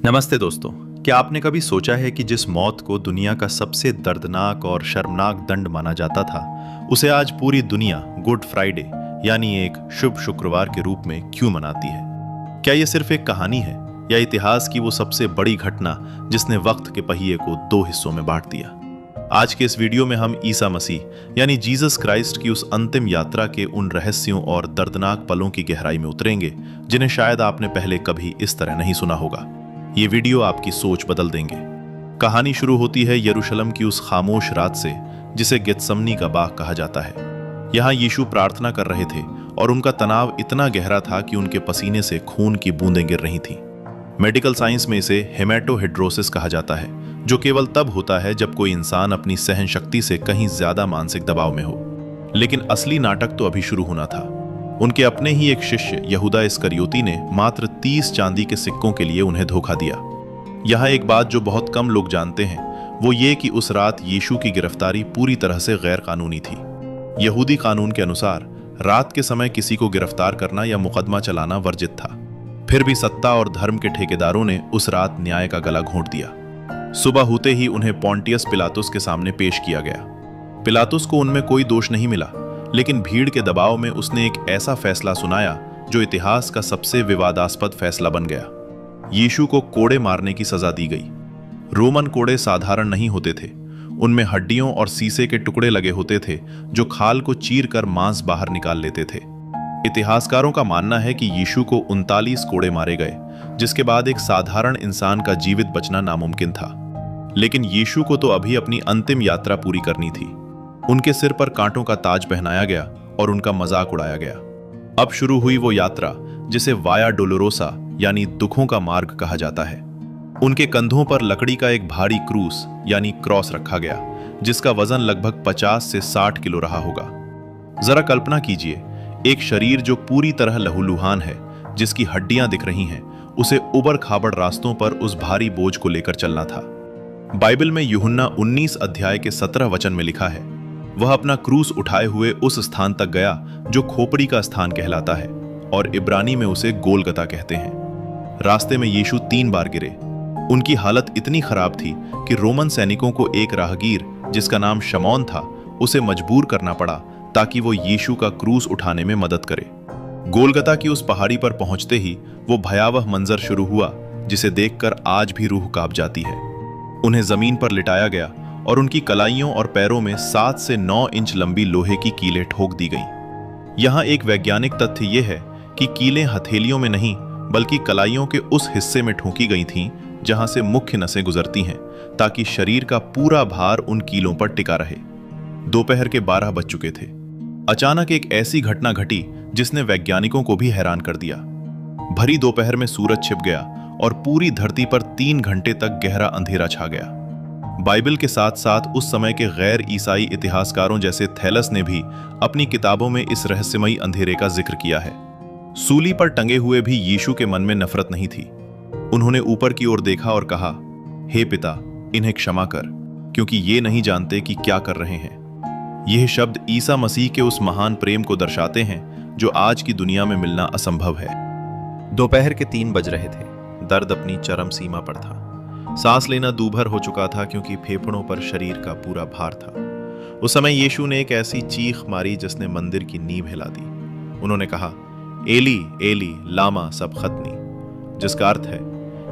नमस्ते दोस्तों। क्या आपने कभी सोचा है कि जिस मौत को दुनिया का सबसे दर्दनाक और शर्मनाक दंड माना जाता था, उसे आज पूरी दुनिया गुड फ्राइडे यानी एक शुभ शुक्रवार के रूप में क्यों मनाती है? क्या यह सिर्फ एक कहानी है या इतिहास की वो सबसे बड़ी घटना जिसने वक्त के पहिए को दो हिस्सों में बांट दिया? आज के इस वीडियो में हम ईसा मसीह यानी जीसस क्राइस्ट की उस अंतिम यात्रा के उन रहस्यों और दर्दनाक पलों की गहराई में उतरेंगे जिन्हें शायद आपने पहले कभी इस तरह नहीं सुना होगा। ये वीडियो आपकी सोच बदल देंगे। कहानी शुरू होती है यरूशलेम की उस खामोश रात से जिसे गेत्समनी का बाग कहा जाता है। यहाँ यीशु प्रार्थना कर रहे थे और उनका तनाव इतना गहरा था कि उनके पसीने से खून की बूंदें गिर रही थीं। मेडिकल साइंस में इसे हेमेटोहिड्रोसिस कहा जाता है, जो केवल तब होता है जब कोई इंसान अपनी सहन शक्ति से कहीं ज्यादा मानसिक दबाव में हो। लेकिन असली नाटक तो अभी शुरू होना था। उनके अपने ही एक शिष्य यहूदा इस्करियोती ने मात्र 30 चांदी के सिक्कों के लिए उन्हें धोखा दिया। यहाँ एक बात जो बहुत कम लोग जानते हैं वो ये कि उस रात यीशु की गिरफ्तारी पूरी तरह से गैर कानूनी थी। यहूदी कानून के अनुसार रात के समय किसी को गिरफ्तार करना या मुकदमा चलाना वर्जित था। फिर भी सत्ता और धर्म के ठेकेदारों ने उस रात न्याय का गला घोंट दिया। सुबह होते ही उन्हें पोंटियस पिलातुस के सामने पेश किया गया। पिलातुस को उनमें कोई दोष नहीं मिला, लेकिन भीड़ के दबाव में उसने एक ऐसा फैसला सुनाया जो इतिहास का सबसे विवादास्पद फैसला बन गया। यीशु को कोड़े मारने की सजा दी गई। रोमन कोड़े साधारण नहीं होते थे। उनमें हड्डियों और शीशे के टुकड़े लगे होते थे जो खाल को चीर कर मांस बाहर निकाल लेते थे। इतिहासकारों का मानना है कि यीशु को 39 कोड़े मारे गए, जिसके बाद एक साधारण इंसान का जीवित बचना नामुमकिन था। लेकिन यीशु को तो अभी अपनी अंतिम यात्रा पूरी करनी थी। उनके सिर पर कांटों का ताज पहनाया गया और उनका मजाक उड़ाया गया। अब शुरू हुई वो यात्रा जिसे वाया डोलोरोसा यानी दुखों का मार्ग कहा जाता है। उनके कंधों पर लकड़ी का एक भारी क्रूस यानी क्रॉस रखा गया, जिसका वजन लगभग 50 से 60 किलो रहा होगा। जरा कल्पना कीजिए, एक शरीर जो पूरी तरह लहूलुहान है, जिसकी हड्डियां दिख रही हैं, उसे उबड़ खाबड़ रास्तों पर उस भारी बोझ को लेकर चलना था। बाइबल में यूहन्ना 19 अध्याय के 17 वचन में लिखा है, वह अपना क्रूस उठाए हुए उस स्थान तक गया जो खोपड़ी का स्थान कहलाता है और इब्रानी में उसे गोलगता कहते हैं। रास्ते में यीशु 3 बार गिरे। उनकी हालत इतनी खराब थी कि रोमन सैनिकों को एक राहगीर जिसका नाम शमौन था उसे मजबूर करना पड़ा ताकि वो यीशु का क्रूस उठाने में मदद करे। गोलगता की उस पहाड़ी पर पहुंचते ही वो भयावह मंजर शुरू हुआ जिसे देखकर आज भी रूह कांप जाती है। उन्हें जमीन पर लिटाया गया और उनकी कलाइयों और पैरों में 7 से 9 इंच लंबी लोहे की कीलें ठोक दी गई। यहाँ एक वैज्ञानिक तथ्य यह है कि कीलें हथेलियों में नहीं बल्कि कलाइयों के उस हिस्से में ठोकी गई थीं जहां से मुख्य नसें गुजरती हैं, ताकि शरीर का पूरा भार उन कीलों पर टिका रहे। दोपहर के 12 बज चुके थे। अचानक एक ऐसी घटना घटी जिसने वैज्ञानिकों को भी हैरान कर दिया। भरी दोपहर में सूरज छिप गया और पूरी धरती पर 3 घंटे तक गहरा अंधेरा छा गया। बाइबल के साथ साथ उस समय के गैर ईसाई इतिहासकारों जैसे थैलस ने भी अपनी किताबों में इस रहस्यमयी अंधेरे का जिक्र किया है। सूली पर टंगे हुए भी यीशु के मन में नफरत नहीं थी। उन्होंने ऊपर की ओर देखा और कहा, हे पिता, इन्हें क्षमा कर, क्योंकि ये नहीं जानते कि क्या कर रहे हैं। यह शब्द ईसा मसीह के उस महान प्रेम को दर्शाते हैं जो आज की दुनिया में मिलना असंभव है। दोपहर के 3 बज रहे थे। दर्द अपनी चरम सीमा पर था। सांस लेना दूभर हो चुका था क्योंकि फेफड़ों पर शरीर का पूरा भार था। उस समय यीशु ने एक ऐसी चीख मारी जिसने मंदिर की नींव हिला दी। उन्होंने कहा, एली एली लामा सबखतनी, जिसका अर्थ है,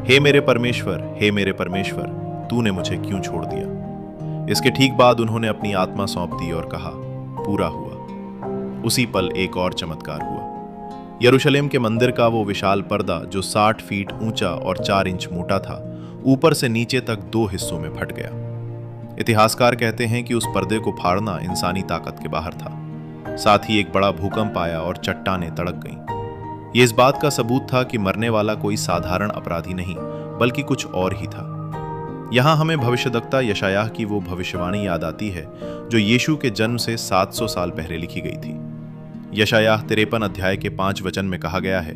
हे मेरे परमेश्वर, तूने मुझे क्यों छोड़ दिया। इसके ठीक बाद उन्होंने अपनी आत्मा सौंप दी और कहा, पूरा हुआ। उसी पल एक और चमत्कार हुआ। यरूशलेम के मंदिर का वो विशाल पर्दा जो 60 फीट ऊंचा और 4 इंच मोटा था, ऊपर से नीचे तक 2 हिस्सों में फट गया। इतिहासकार कहते हैं कि उस पर्दे को फाड़ना इंसानी ताकत के बाहर था। साथ ही एक बड़ा भूकंप आया और चट्टानें तड़क गईं। यह इस बात का सबूत था कि मरने वाला कोई साधारण अपराधी नहीं बल्कि कुछ और ही था। यहां हमें भविष्यद्वक्ता यशायाह की वो भविष्यवाणी याद आती है जो यीशु के जन्म से 700 साल पहले लिखी गई थी। यशायाह 53 अध्याय के 5 वचन में कहा गया है,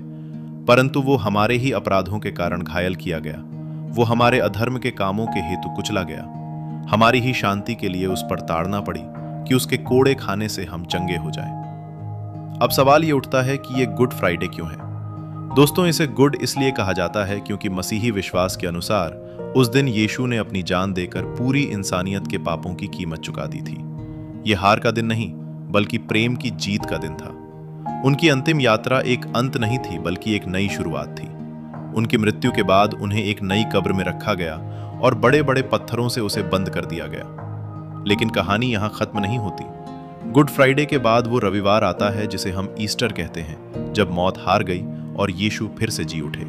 परंतु वो हमारे ही अपराधों के कारण घायल किया गया, वो हमारे अधर्म के कामों के हेतु कुचला गया। हमारी ही शांति के लिए उस पर ताड़ना पड़ी कि उसके कोड़े खाने से हम चंगे हो जाएं। अब सवाल ये उठता है कि ये गुड फ्राइडे क्यों है? दोस्तों, इसे गुड इसलिए कहा जाता है क्योंकि मसीही विश्वास के अनुसार उस दिन यीशु ने अपनी जान देकर पूरी इंसानियत के पापों की कीमत चुका दी थी। यह हार का दिन नहीं, बल्कि प्रेम की जीत का दिन था। उनकी अंतिम यात्रा एक अंत नहीं थी, बल्कि एक नई शुरुआत थी। उनकी मृत्यु के बाद उन्हें एक नई कब्र में रखा गया और बड़े बड़े पत्थरों से उसे बंद कर दिया गया। लेकिन कहानी यहां खत्म नहीं होती। गुड फ्राइडे के बाद वो रविवार आता है जिसे हम ईस्टर कहते हैं, जब मौत हार गई और यीशु फिर से जी उठे।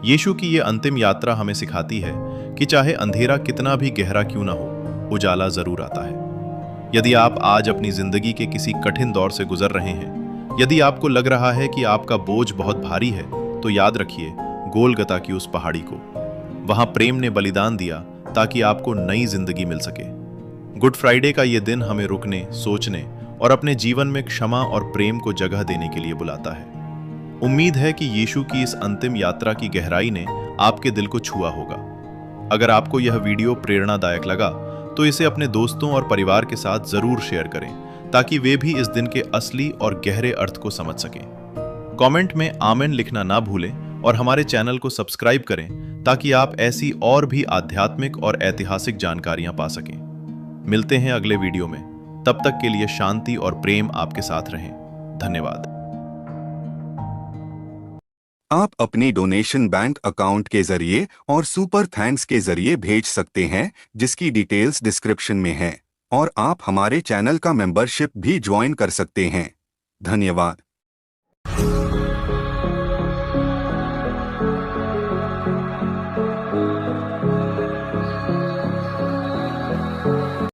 यीशु की ये अंतिम यात्रा हमें सिखाती है कि चाहे अंधेरा कितना भी गहरा क्यों ना हो, उजाला जरूर आता है। यदि आप आज अपनी जिंदगी के किसी कठिन दौर से गुजर रहे हैं, यदि आपको लग रहा है कि आपका बोझ बहुत भारी है, तो याद रखिए गोलगता की उस पहाड़ी को। वहां प्रेम ने बलिदान दिया ताकि आपको नई जिंदगी मिल सके। गुड फ्राइडे का ये दिन हमें रुकने, सोचने और अपने जीवन में क्षमा और प्रेम को जगह देने के लिए बुलाता है। उम्मीद है कि यीशु की इस अंतिम यात्रा की गहराई ने आपके दिल को छुआ होगा। अगर आपको यह वीडियो प्रेरणादायक लगा तो इसे अपने दोस्तों और परिवार के साथ जरूर शेयर करें, ताकि वे भी इस दिन के असली और गहरे अर्थ को समझ सकें। कमेंट में आमीन लिखना ना भूलें और हमारे चैनल को सब्सक्राइब करें ताकि आप ऐसी और भी आध्यात्मिक और ऐतिहासिक जानकारियां पा सकें। मिलते हैं अगले वीडियो में। तब तक के लिए शांति और प्रेम आपके साथ रहें। धन्यवाद। आप अपनी डोनेशन बैंक अकाउंट के जरिए और सुपर थैंक्स के जरिए भेज सकते हैं, जिसकी डिटेल्स डिस्क्रिप्शन में है। और आप हमारे चैनल का मेंबरशिप भी ज्वाइन कर सकते हैं। धन्यवाद।